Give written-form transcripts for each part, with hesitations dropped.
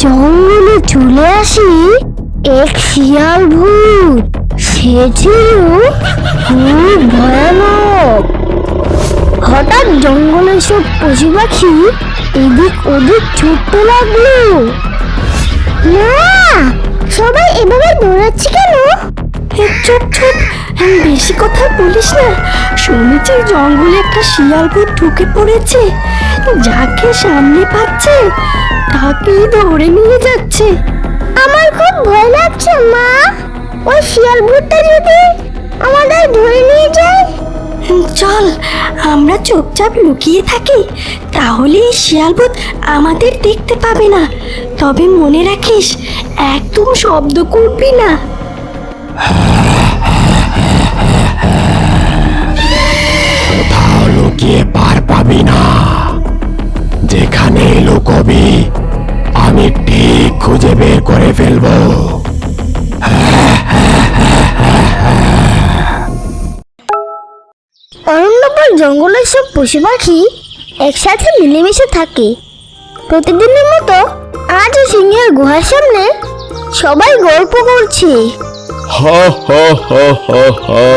জঙ্গলে চলে আসি এক শিয়াল ভূত। সে ছিল খুব ভয়ানক। হঠাৎ জঙ্গলের সব পশু পাখি এদিক ওদিক ছুটতে লাগলো। না, সবাই এভাবে দৌড়াচ্ছে কেন? চুপ চুপ, বেশি কথা বলিস না। শুনেছি জঙ্গলে একটা শিয়াল ভূত ঢুকে পড়েছে, যাকে সামনে পাচ্ছে তাকেই ধরে নিয়ে যাচ্ছে। আমার খুব ভয় লাগছে মা। ওই শিয়াল ভূতটা যদি আমাদের ধরে নিয়ে যায়। চল আমরা চুপচাপ লুকিয়ে থাকি, তাহলে এই শিয়াল ভূত আমাদের দেখতে পাবে না। তবে মনে রাখিস, একদম শব্দ করবি না। কোথাও লুকিয়ে পার পাবি না। যেখানে লুকবি আমি ঠিক খুঁজে বের করে ফেলবো। অরণ্যপাল জঙ্গলের সব পশু পাখি একসাথে মিলেমিশে থাকে। প্রতিদিনের মতো আজও সিংহের গুহার সামনে সবাই গল্প করছে। হা হা হা হা হা,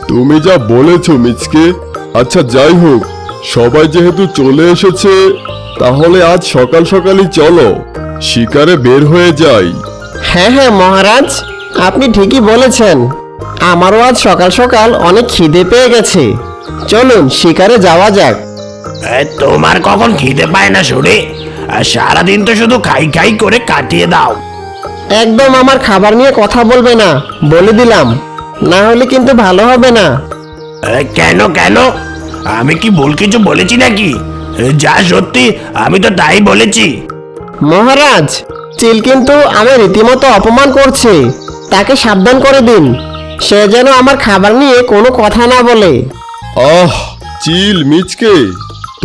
তুমি যা বলেছো মিচকে। আচ্ছা যাই হোক, সবাই যেহেতু চলে এসেছে, তাহলে আজ সকাল সকালই চলো শিকারে বের হয়ে যাই। হ্যাঁ হ্যাঁ মহারাজ, আপনি ঠিকই বলেছেন। আমারও আজ সকাল সকাল অনেক খিদে পেয়ে গেছে। চলুন শিকারে যাওয়া যাক। তোমার কখন খিদে পায় না শুনে? সারাদিন তো শুধু খাই খাই করে কাটিয়ে দাও। একদম আমার খাবার নিয়ে কথা বলবে না, বলে দিলাম, না হলে কিন্তু ভালো হবে না। কেন কেন? আমি কি ভুল কিছু বলেছি নাকি? যা সত্যি আমি তো তাই বলেছি। মহারাজ, চিল কিন্তু আমার রীতিমতো অপমান করছে। তাকে সাবধান করে দিন, সে যেন আমার খাবার নিয়ে কোনো কথা না বলে। আহ, চিল মিচকে,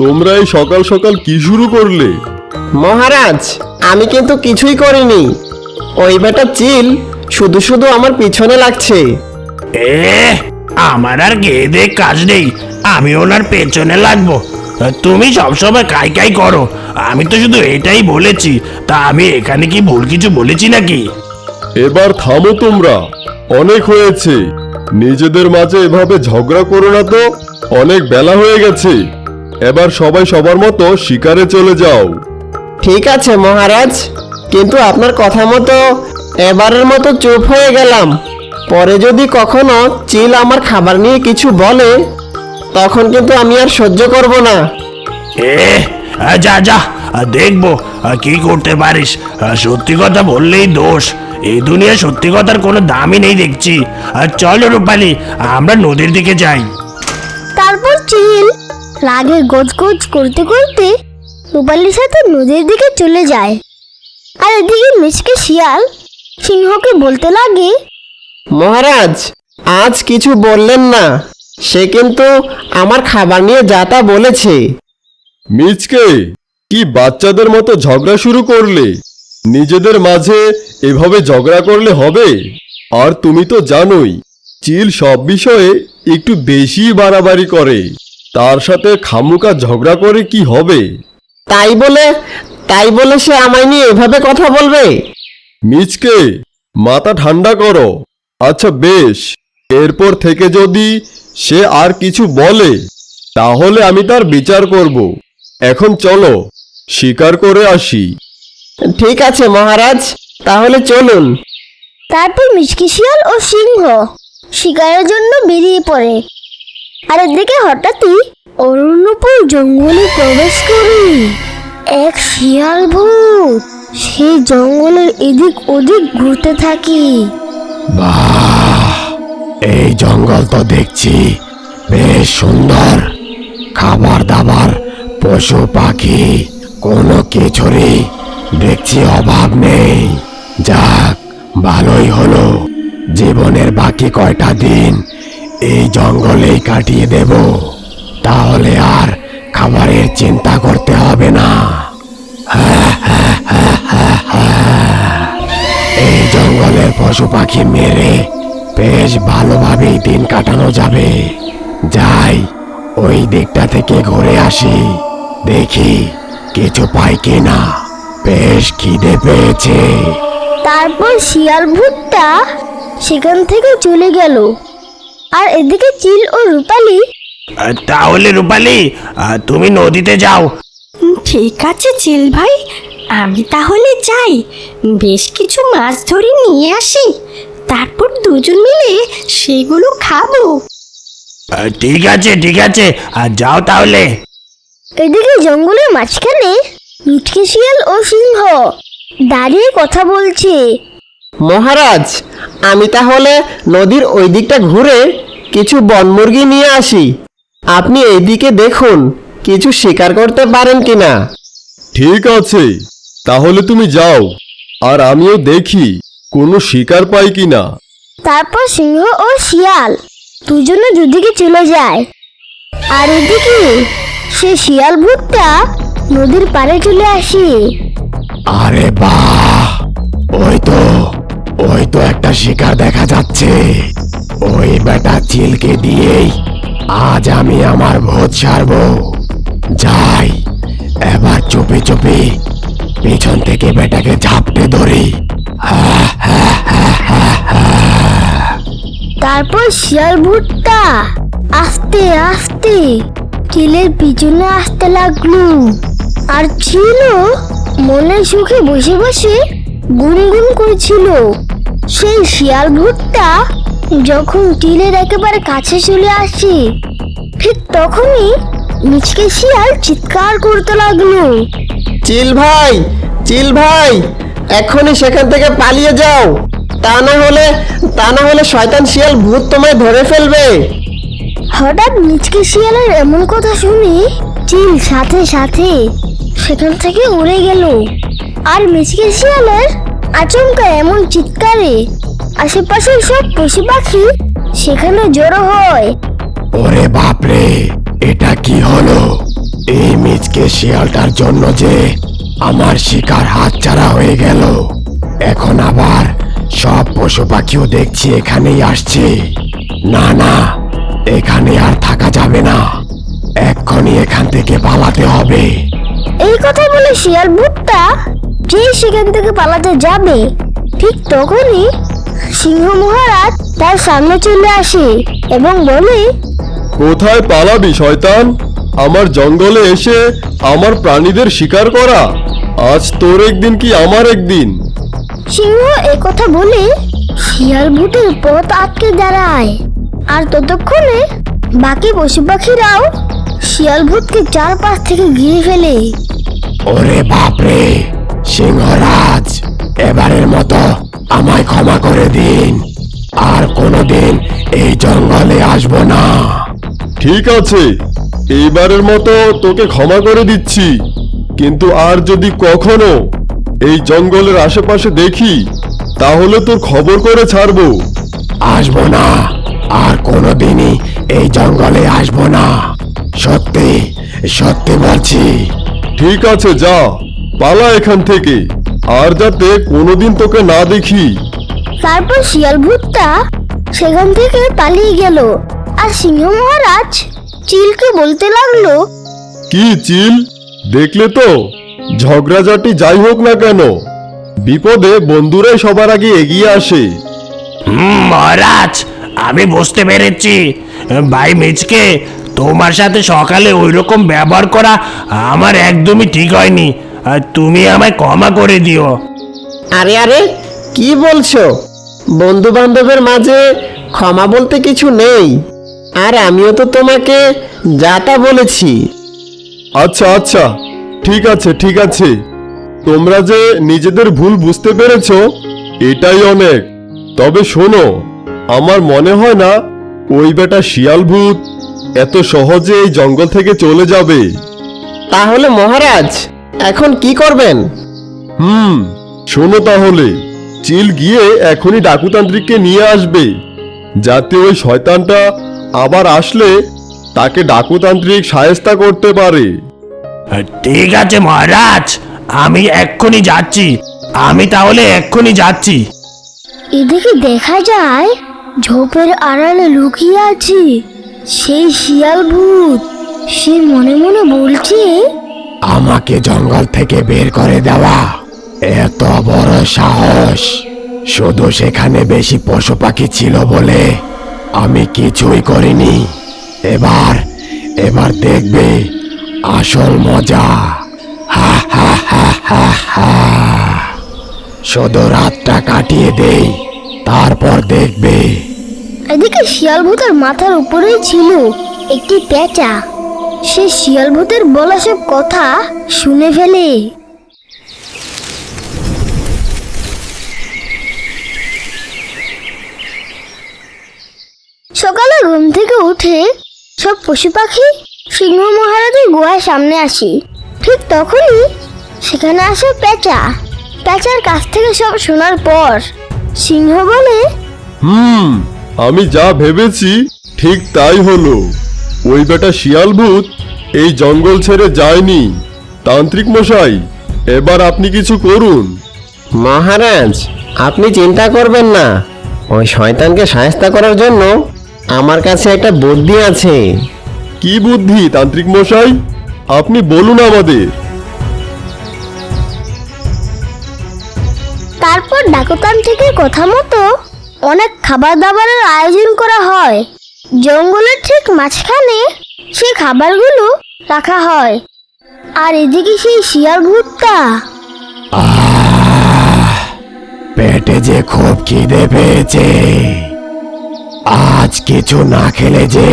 তোমরা এই সকাল সকাল কি শুরু করলে? মহারাজ, আমি কিন্তু কিছুই করিনি। ওই বেটা চিল শুধু শুধু আমার পিছনে লাগছে। আমার আর খেয়ে দেয়ে কাজ নেই, আমি ওনার পেছনে লাগবো? তুমি সবসময় কাই কাই করো, আমি তো শুধু এটাই বলেছি। তা আমি এখানে কি ভুল কিছু বলেছি নাকি? এবার থামো তোমরা, অনেক হয়েছে। নিজেদের মাঝে এভাবে ঝগড়া করো না তো, অনেক বেলা হয়ে গেছে। এবার সবাই সবার মতো শিকারে চলে যাও। ঠিক আছে মহারাজ, কিন্তু আপনার কথা মতো এবারের মতো চুপ হয়ে গেলাম। পরে যদি কখনো চিল আমার খাবার নিয়ে কিছু বলে, তখন কিন্তু আমি আর সহ্য করব না। যা যা, দেখবো কি করতে পারিস। সত্যি কথা বললেই দোষ। এই দুনিয়া সত্যি কথার কোনো দামই নেই দেখছি। চলো রূপালী, আমরা নদীর দিকে যাই। তারপর চিল রাগে গজগজ করতে করতে রূপালীর সাথে নদীর দিকে চলে যায়। আর এদিকে মিচকে শিয়াল সিংহকে বলতে লাগে, মহারাজ, আজ কিছু বললেন না। সে কিন্তু আমার খাবার নিয়ে যা তা বলেছে। মিচকে, কি বাচ্চাদের মতো ঝগড়া শুরু করলে? নিজেদের মাঝে এভাবে ঝগড়া করলে হবে? আর তুমি তো জানোই, চিল সব বিষয়ে একটু বেশি বাড়াবাড়ি করে। তার সাথে খামুকা ঝগড়া করে কি হবে? তাই বলে সে আমায় নিয়ে এভাবে কথা বলবে? মিচকে, মাথা ঠান্ডা করো। আচ্ছা বেশ, এরপর থেকে যদি সে আর কিছু বলে, তাহলে আমি তার বিচার করব। এখন চলো শিকার করে আসি। ঠিক আছে মহারাজ, তাহলে চলুন। তারপর মিচকে শিয়াল ও সিংহ শিকারের জন্য বেরিয়ে পড়ে। আর এদিকে হঠাৎই অরণ্যপুর জঙ্গলে প্রবেশ করে এক শিয়াল ভূত। সেই জঙ্গলের এদিক ওদিক ঘুরতে থাকে। বাহ, এই জঙ্গল তো দেখছি বেশ সুন্দর। খাবার দাবার, পশু পাখি, কোনো কিছুরই দেখছি অভাব নেই। যাক, ভালোই হলো। জীবনের বাকি কয়টা দিন এই জঙ্গলেই কাটিয়ে দেব, তাহলে আর খাবারের চিন্তা করতে হবে না। এই জঙ্গলের পশু পাখি মেরে বেশ ভালোভাবেই দিন কাটানো যাবে। যাই, ওই দিকটা থেকে ঘুরে আসি, দেখি কিছু পাই কিনা। বেশ খিদে পেয়েছে। তারপর শিয়াল ভূতটা সেখান থেকে চলে গেল। আর এদিকে চিল ও রূপালী তাহলে রূপালী, তুমি নদীতে যাও। ঠিক আছে চিল ভাই, আমি তাহলে যাই, বেশ কিছু মাছ ধরে নিয়ে আসি, তারপর দুজন মিলে সেগুলো খাবো। ঠিক আছে ঠিক আছে, যাও তাহলে। এদিকে জঙ্গলের মাঝখানে মিটকে শিয়াল ও সিংহ দাঁড়িয়ে কথা বলছে। মহারাজ, আমি তাহলে নদীর ওই দিকটা ঘুরে কিছু বনমুরগি নিয়ে আসি। আপনি এইদিকে দেখুন কিছু শিকার করতে পারেন কিনা। ঠিক আছে, তাহলে তুমি যাও, আর আমিও দেখি কোনো শিকার পাই কিনা। তারপর সিংহ ও শিয়াল দুজনে দুদিকে চলে যায়। আর এদিকে সে শিয়াল ভূতটা নদীর পাড়ে চলে আসে। আরে বাহ, ওই তো একটা শিকার দেখা যাচ্ছে। ওই বেটা চিলকে দিয়েই আজ আমি আমার ভোজ সারবো। যাই, এবার চুপি চুপি পিছন থেকে বেটাকে ঝাপটে ধরি। তারপর শিয়াল ভূতটা আস্তে আস্তে চিলের পিছনে আসতে লাগলো। আর চিলও মনের সুখে বসে বসে গুনগুন করছিল। সেই শিয়াল ভূতটা যখন চিলের একেবারে কাছে চলে আসে, ঠিক তখনই মিচকে শিয়াল চিৎকার করতে লাগলো। চিল ভাই, চিল ভাই, এক্ষুনি সেখান থেকে পালিয়ে যাও, তা না হলে শয়তান শিয়াল ভূত তোমায় ধরে ফেলবে। হঠাৎ মিচকে শিয়ালের এমন কথা শুনে চিল সাথে সাথে সেখান থেকে উড়ে গেল। আর মিচকে শিয়ালের আচমকা এমন চিৎকারে আশেপাশের সব পশু পাখি সেখানে জড়ো হয়। ওরে বাপরে, এটা কি হলো? এই মিচকে শিয়ালটার জন্য যে আমার শিকার হাতছাড়া হয়ে গেল। এখন আবার সব পশু পাখিও দেখছি এখানেই আসছে। না না, এখানে আর থাকা যাবে না, এক্ষুনি এখান থেকে পালাতে হবে। এই কথা বলে শিয়াল ভূতটা যে সেখান থেকে পালাতে যাবে, ঠিক তখনই সিংহ মহারাজ তার সামনে চলে আসে এবং বলে, কোথায় পালাবি শয়তান? আমার জঙ্গলে এসে আমার প্রাণীদের শিকার করা? আজ তোর একদিন কি আমার একদিন। সিংহ একথা বলে শিয়াল ভূতের পথ আটকে দাঁড়ায়। আর ততক্ষণে বাকি পশু পাখিরাও শিয়াল ভূতকে চারপাশ থেকে ঘিরে ফেলে। ওরে বাপরে, সিংহরাজ, এবারের মতো আমায় ক্ষমা করে দিন, আর কোনোদিন এই জঙ্গলে আসবো না। ঠিক আছে, এইবারের মতো তোকে ক্ষমা করে দিচ্ছি, কিন্তু আর যদি কখনো এই জঙ্গলের আশেপাশে দেখি তাহলে তোর খবর করে ছাড়বো। আসবো না, আর কোনোদিনই এই জঙ্গলে আসবো না, সত্যি সত্যি বলছি। ঠিক আছে, যা, পালা এখান থেকে, আর যাতে কোনোদিন তোকে না দেখি। তারপর শিয়াল ভূতটা সেখান থেকে পালিয়ে গেল। আর সিংহ মহারাজ চিলকে বলতে লাগলো, কি চিল, দেখলে তো, ঝগড়াঝাটি যাই হোক না কেন, বিপদে বন্ধুরাই সবার আগে এগিয়ে আসে। মহারাজ, আমি বুঝতে পেরেছি। ভাই মিচকে, তোমার সাথে সকালে ওইরকম ব্যবহার করা আমার একদমই ঠিক হয়নি। তুমি আমায় ক্ষমা করে দিও। আরে আরে, কি বলছো? বন্ধু বান্ধবের মাঝে ক্ষমা বলতে কিছু নেই। আর আমিও তো তোমাকে যা তা বলেছি। আচ্ছা আচ্ছা, ঠিক আছে ঠিক আছে, তোমরা যে নিজেদের ভুল বুঝতে পেরেছো এটাই অনেক। তবে শোনো, আমার মনে হয় না ওই বেটা শিয়াল ভূত এত সহজে এই জঙ্গল থেকে চলে যাবে। তাহলে মহারাজ এখন কি করবেন? শোনো তাহলে, চিল গিয়ে এখনই ডাকুতান্ত্রিককে নিয়ে আসবে, যাতে ওই শয়তানটা আবার আসলে তাকে ডাকুতান্ত্রিক শায়েস্তা করতে পারে। ঠিক আছে মহারাজ, আমি এক্ষুনি যাচ্ছি। আমি তাহলে এক্ষুনি যাচ্ছি। এদিকে দেখা যায় ঝোপের আড়ালে লুকিয়ে আছে সেই শিয়াল ভূত। সে মনে মনে বলছে, আমাকে জঙ্গল থেকে বের করে দেওয়া এত বড় সাহস! শুধু সেখানে বেশি পশু পাখি ছিল বলে আমি কিছুই করিনি। এবার এবার দেখবে আসল মজা। হা হা হা হা হা। শুধু রাতটা কাটিয়ে দেই, তারপর দেখবে। এদিকে শিয়াল ভূতের মাথার উপরেই ছিল একটি পেঁচা। সে শিয়াল ভূতের বলা সব কথা শুনে ফেলে। সকালে ঘুম থেকে উঠে সব পশু পাখি সিংহ মহারাজের গুহার সামনে আসে। ঠিক তখনই সেখানে আসে পেঁচা। পেঁচার কাছ থেকে সব শোনার পর সিংহ বলে, আমি যা ভেবেছি ঠিক তাই হলো। ওই বেটা শিয়াল ভূত এই জঙ্গল ছেড়ে যায়নি। তান্ত্রিক মশাই, এবার আপনি কিছু করুন। মহারাজ, আপনি চিন্তা করবেন না। ওই শয়তানকে সাহায্য করার জন্য আমার কাছে একটা বুদ্ধি আছে। কি বুদ্ধি তান্ত্রিক মশাই? আপনি বলুন আমাদের। তারপর ডাকতান্ত্রিকের কথা মতো অনেক খাবার দাবারের আয়োজন করা হয়। জঙ্গলের ঠিক মাঝখানে সেই খাবারগুলো রাখা হয়। আর এদিকে সেই শিয়াল ভূতটা পেটে যে খুব খিদে পেয়েছে। আজ কিছু না খেলে যে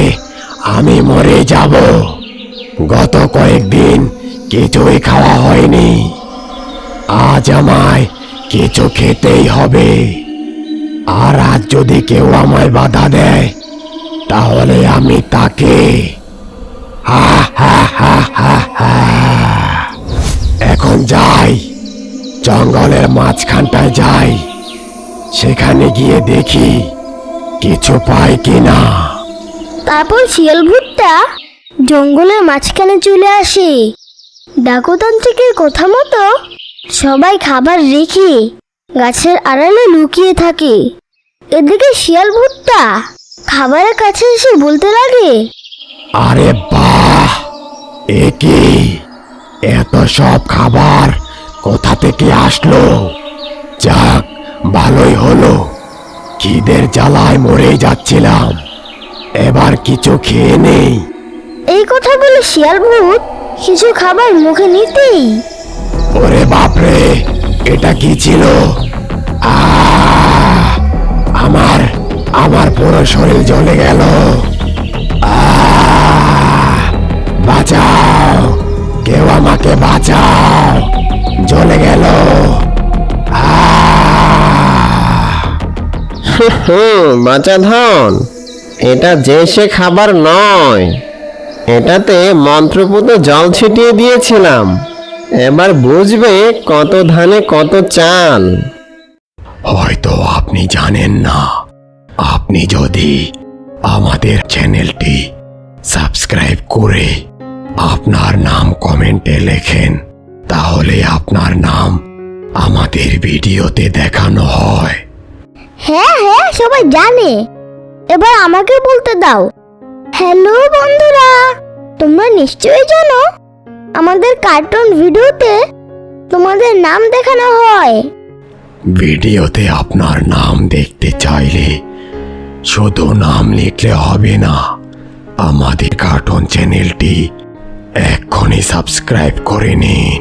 আমি মরে যাব। গত কয়েকদিন কিছুই খাওয়া হয়নি। আজ আমায় কিছু খেতেই হবে। আর আজ যদি কেউ আমায় বাধা দেয়, তাহলে আমি তাকে হা হা হা হা হা। এখন যাই, জঙ্গলের মাঝখানটায় যাই। সেখানে গিয়ে দেখি কিছু পাই কিনা। তারপর শিয়াল ভূতটা জঙ্গলের মাঝখানে চলে আসে। ডাকতান্ত্রিকের কথা মতো সবাই খাবার রেখে গাছের আড়ালে লুকিয়ে থাকে। এদিকে শিয়াল ভূতটা খাবারের কাছে এসে বলতে লাগে, আরে বাহ, এ কি! এত সব খাবার কোথা থেকে আসলো? যাক, ভালোই হলো। খিদের জ্বালায় মরে যাচ্ছিলাম। এবার কিছু খেয়ে নেই। এই কথা বলে শিয়াল ভূত কিছু খাবার মুখে নিতেই ওরে বাপরে, এটা কি ছিল? আহ! আমার আমার পুরো শরীর জ্বলে গেল। আহ! বাঁচাও, কেউ আমাকে বাঁচাও, জ্বলে গেল। বাচাধন, এটা যে সে খাবার নয়। এটাতে মন্ত্রপুত জল ছিটিয়ে দিয়েছিলাম। এবার বুঝবে কত ধানে কত চাল। হয়তো আপনি জানেন না। আপনি যদি আমাদের চ্যানেলটি সাবস্ক্রাইব করে আপনার নাম কমেন্টে লেখেন, তাহলে আপনার নাম আমাদের ভিডিওতে দেখানো হয়। হ্যাঁ হ্যাঁ, সবাই জানে। এবার আমাকে বলতে দাও। হ্যালো বন্ধুরা, তোমরা নিশ্চয়ই জানো আমাদের কার্টুন ভিডিওতে তোমাদের নাম দেখানো হয়। ভিডিওতে আপনার নাম দেখতে চাইলে শুধু নাম লিখলে হবে না। আমাদের কার্টুন চ্যানেলটি এক্ষুনি সাবস্ক্রাইব করে নিন।